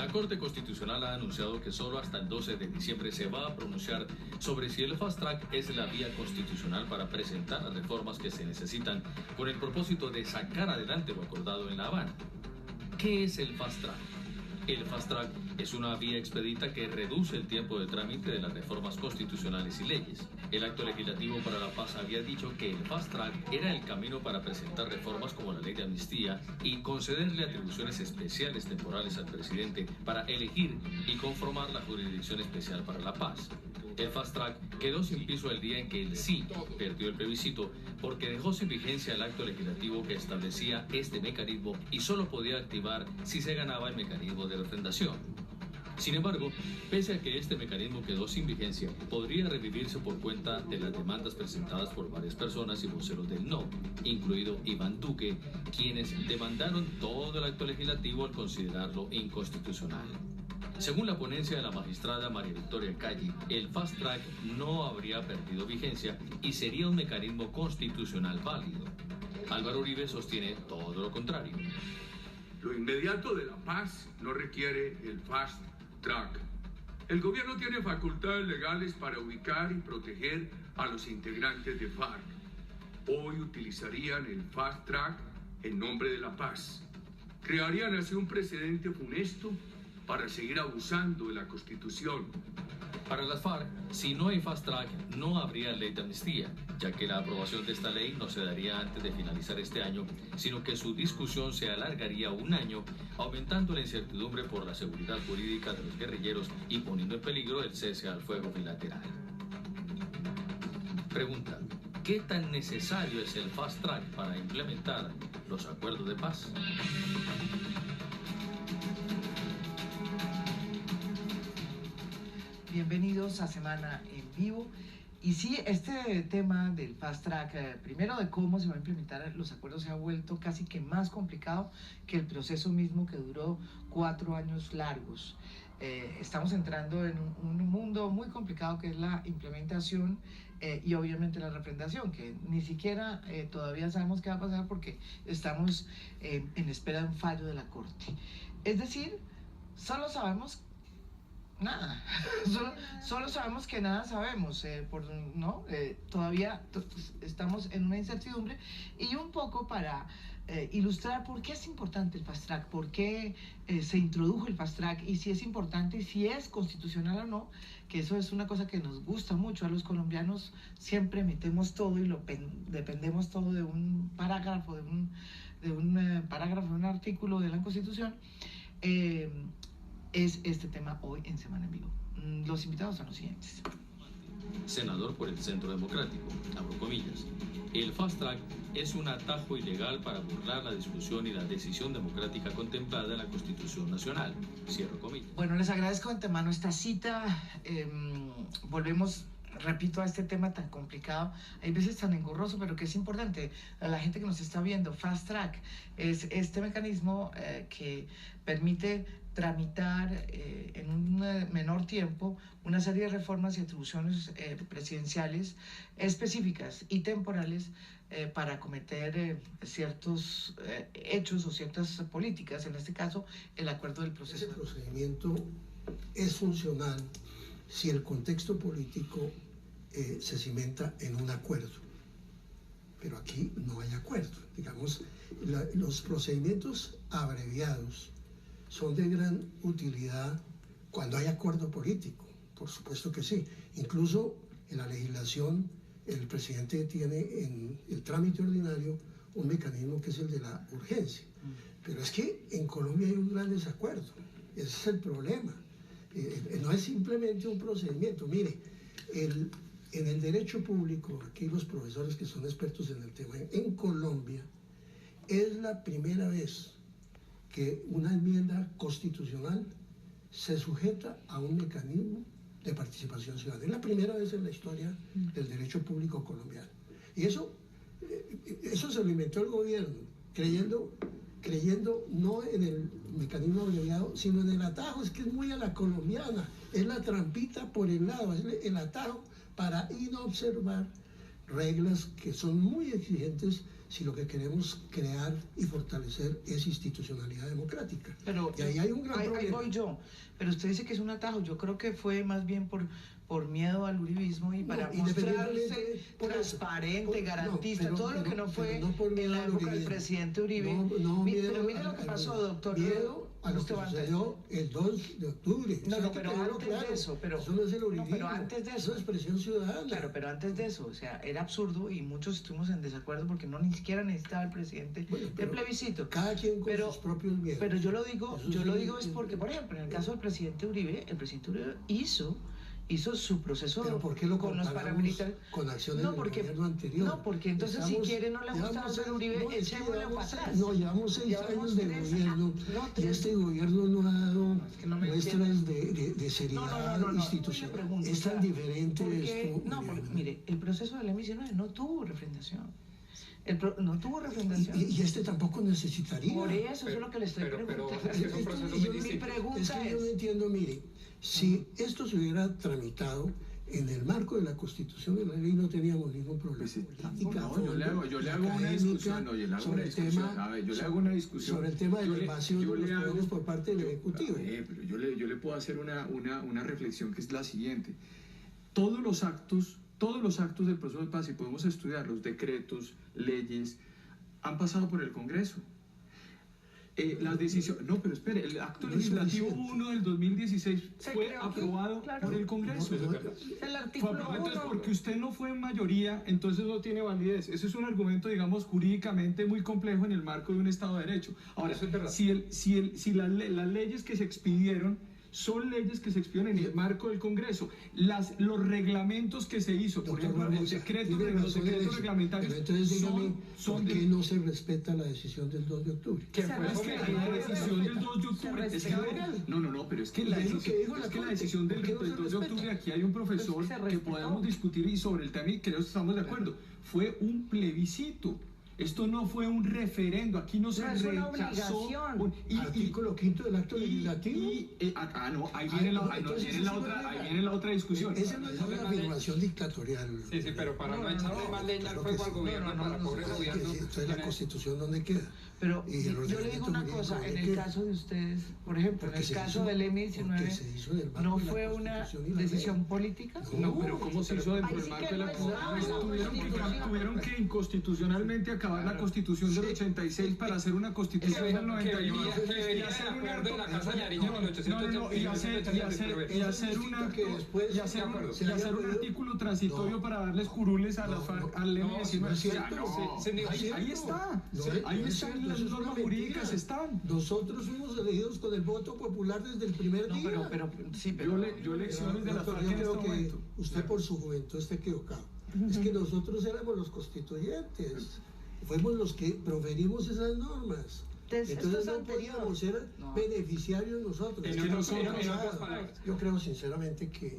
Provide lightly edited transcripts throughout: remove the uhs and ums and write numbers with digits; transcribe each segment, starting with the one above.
La Corte Constitucional ha anunciado que solo hasta el 12 de diciembre se va a pronunciar sobre si el Fast Track es la vía constitucional para presentar las reformas que se necesitan con el propósito de sacar adelante lo acordado en La Habana. ¿Qué es el Fast Track? El Fast Track es una vía expedita que reduce el tiempo de trámite de las reformas constitucionales y leyes. El Acto Legislativo para la Paz había dicho que el Fast Track era el camino para presentar reformas como la ley de amnistía y concederle atribuciones especiales temporales al presidente para elegir y conformar la Jurisdicción Especial para la Paz. El Fast Track quedó sin piso el día en que el sí perdió el plebiscito porque dejó sin vigencia el acto legislativo que establecía este mecanismo y solo podía activar si se ganaba el mecanismo de refrendación. Sin embargo, pese a que este mecanismo quedó sin vigencia, podría revivirse por cuenta de las demandas presentadas por varias personas y voceros del no, incluido Iván Duque, quienes demandaron todo el acto legislativo al considerarlo inconstitucional. Según la ponencia de la magistrada María Victoria Calle, el Fast Track no habría perdido vigencia y sería un mecanismo constitucional válido. Álvaro Uribe sostiene todo lo contrario. Lo inmediato de la paz no requiere el Fast Track. El gobierno tiene facultades legales para ubicar y proteger a los integrantes de FARC. Hoy utilizarían el Fast Track en nombre de la paz. Crearían así un precedente funesto para seguir abusando de la Constitución. Para las FARC, si no hay Fast Track, no habría ley de amnistía, ya que la aprobación de esta ley no se daría antes de finalizar este año, sino que su discusión se alargaría un año, aumentando la incertidumbre por la seguridad jurídica de los guerrilleros y poniendo en peligro el cese al fuego bilateral. Pregunta: ¿qué tan necesario es el Fast Track para implementar los acuerdos de paz? Bienvenidos a Semana en Vivo. Y sí, este tema del Fast Track, primero de cómo se va a implementar los acuerdos, se ha vuelto casi que más complicado que el proceso mismo que duró 4 años largos. Estamos entrando en un mundo muy complicado que es la implementación y obviamente la refrendación, que ni siquiera todavía sabemos qué va a pasar porque estamos en espera de un fallo de la Corte. Es decir, solo sabemos nada, solo sabemos que nada sabemos, todavía estamos en una incertidumbre. Y un poco para ilustrar por qué es importante el Fast Track, por qué se introdujo el Fast Track y si es importante y si es constitucional o no, que eso es una cosa que nos gusta mucho a los colombianos. Siempre metemos todo y dependemos todo de un parágrafo, de un artículo de la Constitución. Es este tema hoy en Semana en Vivo. Los invitados son los siguientes. Senador por el Centro Democrático, abro comillas. El Fast Track es un atajo ilegal para burlar la discusión y la decisión democrática contemplada en la Constitución Nacional, cierro comillas. Bueno, les agradezco de antemano esta cita. Volvemos, repito, a este tema tan complicado, hay veces tan engorroso, pero que es importante a la gente que nos está viendo. Fast Track es este mecanismo que permite tramitar en un menor tiempo una serie de reformas y atribuciones presidenciales específicas y temporales para acometer ciertos hechos o ciertas políticas, en este caso el acuerdo del proceso. Ese procedimiento es funcional si el contexto político se cimenta en un acuerdo, pero aquí no hay acuerdo. Digamos, los procedimientos abreviados son de gran utilidad cuando hay acuerdo político, por supuesto que sí. Incluso en la legislación el presidente tiene en el trámite ordinario un mecanismo que es el de la urgencia, pero es que en Colombia hay un gran desacuerdo, ese es el problema. No es simplemente un procedimiento. Mire, en el derecho público, aquí los profesores que son expertos en el tema, en Colombia es la primera vez que una enmienda constitucional se sujeta a un mecanismo de participación ciudadana. Es la primera vez en la historia del derecho público colombiano. Y eso se lo inventó el gobierno, creyendo no en el mecanismo abreviado, sino en el atajo. Es que es muy a la colombiana, es la trampita por el lado, es el atajo para inobservar reglas que son muy exigentes si lo que queremos crear y fortalecer es institucionalidad democrática. Pero y ahí hay un gran problema. Ahí voy yo. Pero usted dice que es un atajo. Yo creo que fue más bien por miedo al uribismo y para mostrarse transparente, garantista, todo lo que no fue en la época del presidente Uribe. Pero mire lo que pasó, doctor. Miedo a lo que sucedió el 2 de octubre. No, pero antes de eso. Eso no es el uribismo. Pero antes de eso. Es una expresión ciudadana. Claro, pero antes de eso, o sea, era absurdo y muchos estuvimos en desacuerdo porque no ni siquiera necesitaba el presidente de plebiscito. Cada quien con sus propios miedos. Pero yo lo digo es porque, por ejemplo, en el caso del presidente Uribe, el presidente Uribe hizo su proceso ¿por qué lo con los paramilitares con acciones del gobierno anterior? No, porque entonces si quiere no le gusta hacer Uribe, echémosle para atrás. No, llevamos 6 años de gobierno y este gobierno no ha dado muestras de seriedad institucional. Es tan diferente esto. No, porque mire, el proceso de la M-19 no tuvo refrendación. No tuvo refrendación. Y este tampoco necesitaría. Por eso es lo que le estoy preguntando. Pero es que es un proceso muy distinto. Mi pregunta es que yo no entiendo, mire, si esto se hubiera tramitado en el marco de la Constitución de la ley, no teníamos ningún problema. Yo le hago una discusión sobre el tema de la invasión de los poderes por parte del Ejecutivo. Pero yo le puedo hacer una reflexión que es la siguiente. Todos los actos del proceso de paz, si podemos estudiar los decretos, leyes, han pasado por el Congreso. Las decisiones, no, pero espere, el acto legislativo 1 del 2016 fue aprobado por el Congreso. El artículo 1. Entonces, porque usted no fue en mayoría, entonces no tiene validez. Ese es un argumento, digamos, jurídicamente muy complejo en el marco de un Estado de Derecho. Ahora, si las leyes que se expidieron son leyes que se expiden en el marco del Congreso. Los reglamentos que se hizo, por ejemplo, los decretos reglamentarios, pero entonces dígame, ¿por qué no se respeta la decisión del 2 de octubre? Que fue la decisión del 2 de octubre. Pero es que la decisión del 2 de octubre, aquí hay un profesor que podemos discutir y sobre el tema y creo que estamos de acuerdo. Fue un plebiscito. Esto no fue un referendo, aquí no se rechazó. Artículo 5 del acto legislativo. Ahí viene la otra discusión. Esa no es una afirmación dictatorial. Sí, pero para no echarle más leña al fuego al gobierno, para pobre gobierno. Entonces la Constitución, ¿dónde queda? Pero yo le digo una cosa, en el caso de ustedes, por ejemplo, en el caso del M-19, ¿no fue una decisión política? No, pero ¿cómo se hizo dentro del marco de la Constitución? Tuvieron que inconstitucionalmente acabar la Constitución del 86 para hacer una Constitución del 91. Y hacer un acuerdo en la Casa de Nariño en el 800 y hacer un artículo transitorio para darles curules a las FARC, al M-19. Ahí está. Ahí están las normas jurídicas, están. Nosotros fuimos elegidos con el voto popular desde el primer día. Yo elecciones de la FARC en este momento. Usted por su juventud está equivocado. Es que nosotros éramos los constituyentes. Fuimos los que proferimos esas normas. Entonces no podíamos ser beneficiarios nosotros. Yo creo sinceramente que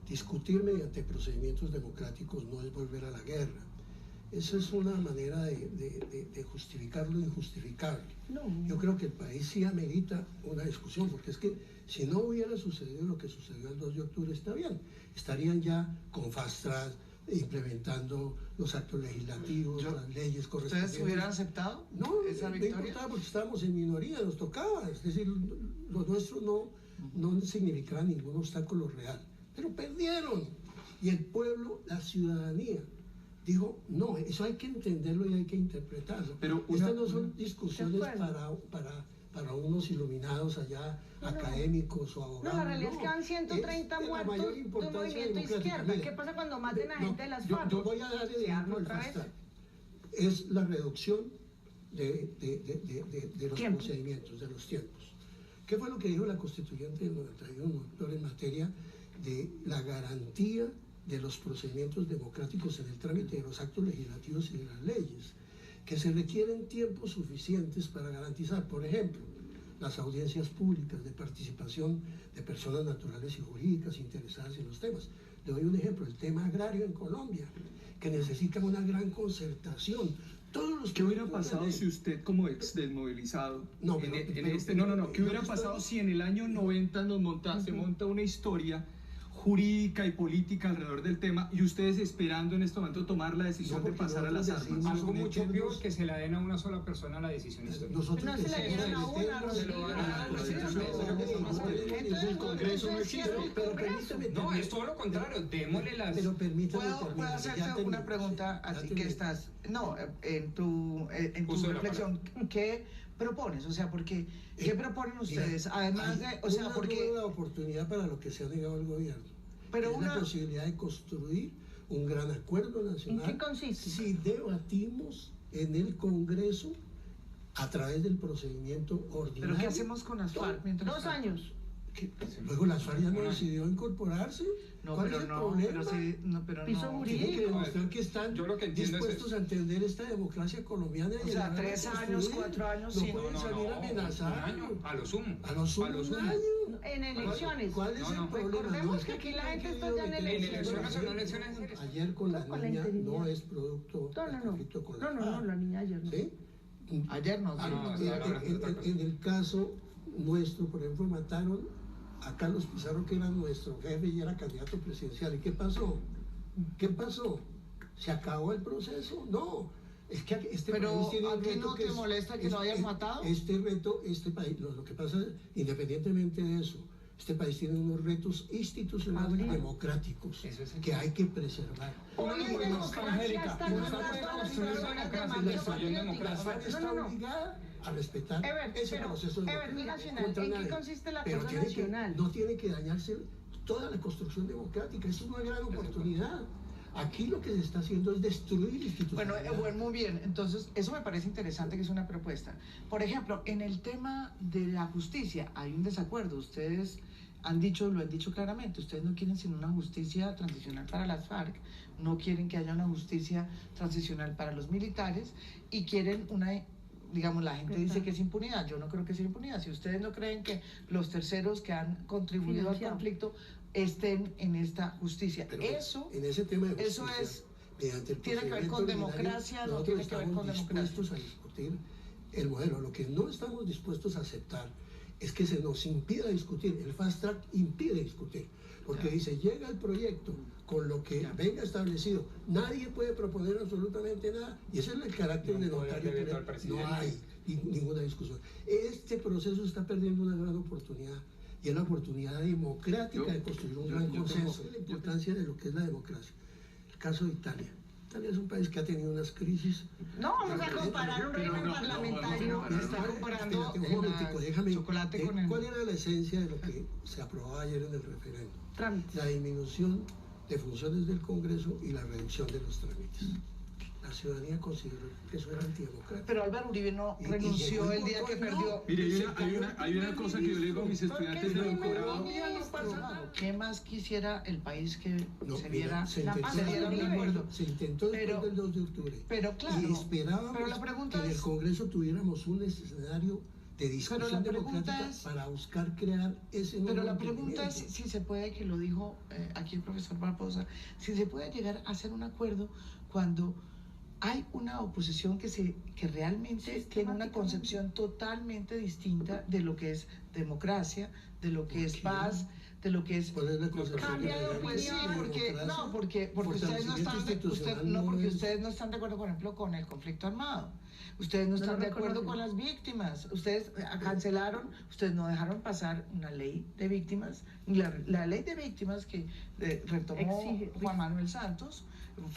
discutir mediante procedimientos democráticos no es volver a la guerra. Esa es una manera de justificar lo injustificable. Yo creo que el país sí amerita una discusión, porque es que si no hubiera sucedido lo que sucedió el 2 de octubre, está bien. Estarían ya con fast track, implementando los actos legislativos, las leyes correspondientes. ¿Ustedes hubieran aceptado esa victoria? No importaba porque estábamos en minoría, nos tocaba. Es decir, lo nuestro no significaba ningún obstáculo real. Pero perdieron. Y el pueblo, la ciudadanía, dijo, no, eso hay que entenderlo y hay que interpretarlo. Pero estas no son discusiones para unos iluminados allá, académicos o abogados. No, la realidad es que van 130 muertos de un movimiento izquierda. ¿Qué pasa cuando maten a gente de las FARC? Yo voy a dar el ejemplo del fast track. Es la reducción de los procedimientos, de los tiempos. ¿Qué fue lo que dijo la constituyente del 91, doctor, en materia de la garantía de los procedimientos democráticos en el trámite de los actos legislativos y de las leyes? Que se requieren tiempos suficientes para garantizar, por ejemplo, las audiencias públicas de participación de personas naturales y jurídicas interesadas en los temas. Le doy un ejemplo, el tema agrario en Colombia, que necesita una gran concertación. Todos los ¿Qué hubiera pasado si usted como ex desmovilizado, ¿qué hubiera pasado si en el año 90 se monta una historia jurídica y política alrededor del tema, y ustedes esperando en este momento tomar la decisión de pasar a las armas. Algo mucho peor que se la den a una sola persona la decisión histórica. Nosotros No se la dieron a una, Entonces el Congreso no existe. Pero permítame. No, es todo lo contrario, démosle las... Pero permítame ¿Puedo terminar. hacerte una pregunta así que estás, no, en tu Uso de la reflexión, ¿qué propones? O sea, porque, ¿qué proponen ustedes? Además de, o sea, porque... Una oportunidad para lo que se ha negado el gobierno. Pero es una la posibilidad de construir un gran acuerdo nacional. ¿En qué consiste? Si debatimos en el Congreso a través del procedimiento ordinario. ¿Pero qué hacemos con las FARC mientras 2 tanto? años. Luego las FARC ya no decidió incorporarse. No, ¿Cuál pero es el no, problema? pero sí, no, pero Piso no. jurídico. Tienen que demostrar que están Yo lo que entiendo es dispuestos a entender esta democracia colombiana. O y sea, a 3 años, 4 años, no sí. pueden salir a amenazar. Un año, a lo sumo. A lo sumo un año. En elecciones. ¿Cuál es No, el no. problema? Recordemos No, es que aquí la tienen gente que está ya en meter elecciones o no elecciones. Ayer con la Con la niña integridad. no es producto del conflicto con la No, la niña ayer no. ¿Sí? Ayer no. En el caso nuestro, por ejemplo, mataron a Carlos Pizarro, que era nuestro jefe y era candidato presidencial. ¿Y qué pasó? ¿Qué pasó? ¿Se acabó el proceso? No. Es que este Pero país tiene un ¿a ti reto no te molesta que lo hayan matado? Este reto, este país, lo que pasa, independientemente de eso, este país tiene unos retos institucionales y democráticos que hay que preservar. Hoy en democracia están matando a las personas de manera patriótica. Está obligada a respetar ese proceso mi nacional, ¿en qué consiste el acuerdo pero nacional? no tiene que dañarse toda la construcción democrática, es una gran oportunidad. Aquí lo que se está haciendo es destruir institucionalidad. Bueno, muy bien. Entonces, eso me parece interesante, que es una propuesta. Por ejemplo, en el tema de la justicia hay un desacuerdo. Ustedes lo han dicho claramente. Ustedes no quieren sino una justicia transicional para las FARC, no quieren que haya una justicia transicional para los militares y quieren una... Digamos, la gente dice que es impunidad. Yo no creo que sea impunidad. Si ustedes no creen que los terceros que han contribuido al conflicto estén en esta justicia, Pero eso en ese tema de eso justicia, es mediante el tiene que ver con procedimiento democracia, ordinario, no tiene que ver con nosotros estamos dispuestos a discutir el modelo. Lo que no estamos dispuestos a aceptar es que se nos impida discutir. El fast track impide discutir, porque dice, llega el proyecto con lo que venga establecido, nadie puede proponer absolutamente nada, y ese es el carácter de notario. No hay ninguna discusión. Este proceso está perdiendo una gran oportunidad, y es la oportunidad democrática de construir un gran consenso. La importancia de lo que es la democracia. El caso de Italia. Italia es un país que ha tenido unas crisis. No vamos a comparar un régimen parlamentario. Está comparando un momentico, déjame. chocolate con el... ¿Cuál era la esencia de lo que se aprobaba ayer en el referéndum? Trámites. La disminución de funciones del Congreso y la reducción de los trámites. La ciudadanía consideró que eso era antidemocrático. Pero Álvaro Uribe no renunció el día que perdió. Mire, hay una cosa que yo le digo a mis estudiantes de doctorado. ¿Qué más quisiera el país que No, se mira, diera se un acuerdo? Se intentó después del 2 de octubre. Pero claro, y esperábamos pero la pregunta que en el es- Congreso tuviéramos un escenario de discusión Pero la pregunta democrática es- para buscar crear ese nuevo Pero la pregunta es entendimiento. si se puede, que lo dijo aquí el profesor Barbosa, si se puede llegar a hacer un acuerdo cuando hay una oposición que realmente tiene una concepción totalmente distinta de lo que es democracia, de lo que es paz, de lo que es... ¿Cuál es la concepción Cambia de que le da Pues sí, opinión. porque democracia? ustedes no están Fortalecimiento porque institucional ustedes no están de acuerdo, por ejemplo, con el conflicto armado. Ustedes no están de acuerdo con las víctimas. Ustedes cancelaron, ustedes no dejaron pasar una ley de víctimas. La ley de víctimas que retomó Exige. Juan Manuel Santos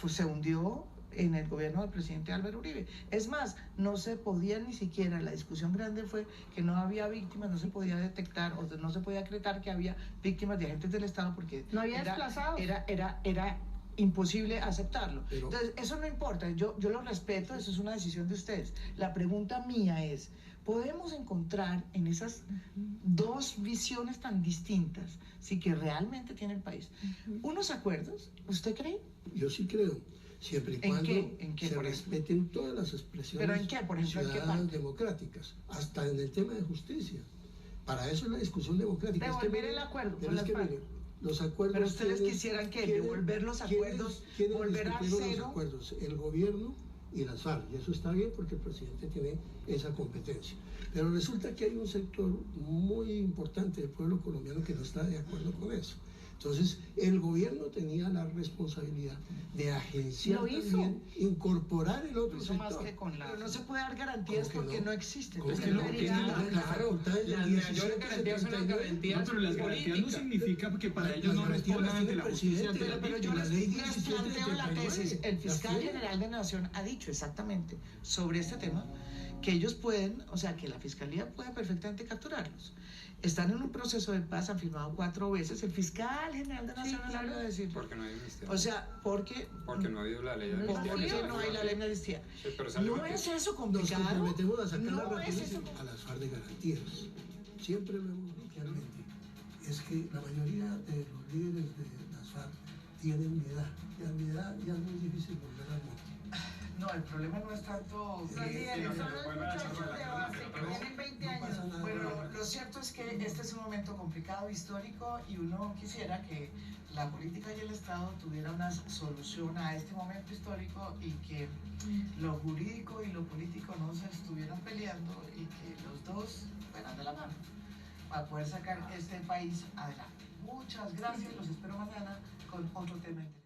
se hundió en el gobierno del presidente Álvaro Uribe. Es más, no se podía ni siquiera, la discusión grande fue que no había víctimas, no se podía detectar o no se podía acreditar que había víctimas de agentes del Estado porque No había desplazados. era imposible aceptarlo. Pero- Entonces, eso no importa, yo lo respeto, eso es una decisión de ustedes. La pregunta mía es, ¿podemos encontrar en esas dos visiones tan distintas, sí, que realmente tiene el país, unos acuerdos? ¿Usted cree? Yo sí creo, siempre y ¿En cuando qué? ¿En qué, se por ejemplo? respeten todas las expresiones ¿Pero en qué? Por ejemplo, ¿en qué ciudadanas parte? democráticas, hasta en el tema de justicia. Para eso es la discusión democrática. Devolver mire, el acuerdo pero con es que las mire, los acuerdos... Pero ustedes ¿quiénes- quisieran que quiénes- devolver los quiénes- acuerdos, quiénes volver a discutieron cero. los acuerdos? El gobierno y las FARC, y eso está bien porque el presidente tiene esa competencia. Pero resulta que hay un sector muy importante del pueblo colombiano que no está de acuerdo con eso. Entonces, el gobierno tenía la responsabilidad de agenciar también, incorporar el otro sector. Más que con la... Pero no se puede dar garantías porque no existen. Claro, las mayores garantías son las garantías. No, pero las garantías no significa que para ellos no respondan ante la justicia. Pero yo les planteo la tesis. El fiscal general de Nación ha dicho exactamente sobre este tema que ellos pueden, o sea, que la fiscalía puede perfectamente capturarlos. Están en un proceso de paz, han firmado 4 veces. El fiscal general de Nación acaba de decir. Porque no hay amnistía. O sea, porque no ha habido la ley de amnistía. Porque no hay la ley de amnistía. Sí, no es eso complicado. Nos comprometemos a sacar no las a las FARC de garantías. Siempre lo hemos dicho realmente. Es que la mayoría de los líderes de las FARC tienen mi edad. Y a mi edad ya es muy difícil volver al monte. No, el problema no es tanto los líderes, son los muchachos de base que tienen 20 años. Bueno, lo cierto es que este es un momento complicado, histórico, y uno quisiera que la política y el Estado tuvieran una solución a este momento histórico y que lo jurídico y lo político no se estuvieran peleando y que los dos fueran de la mano para poder sacar este país adelante. Muchas gracias, los espero mañana con otro tema interesante.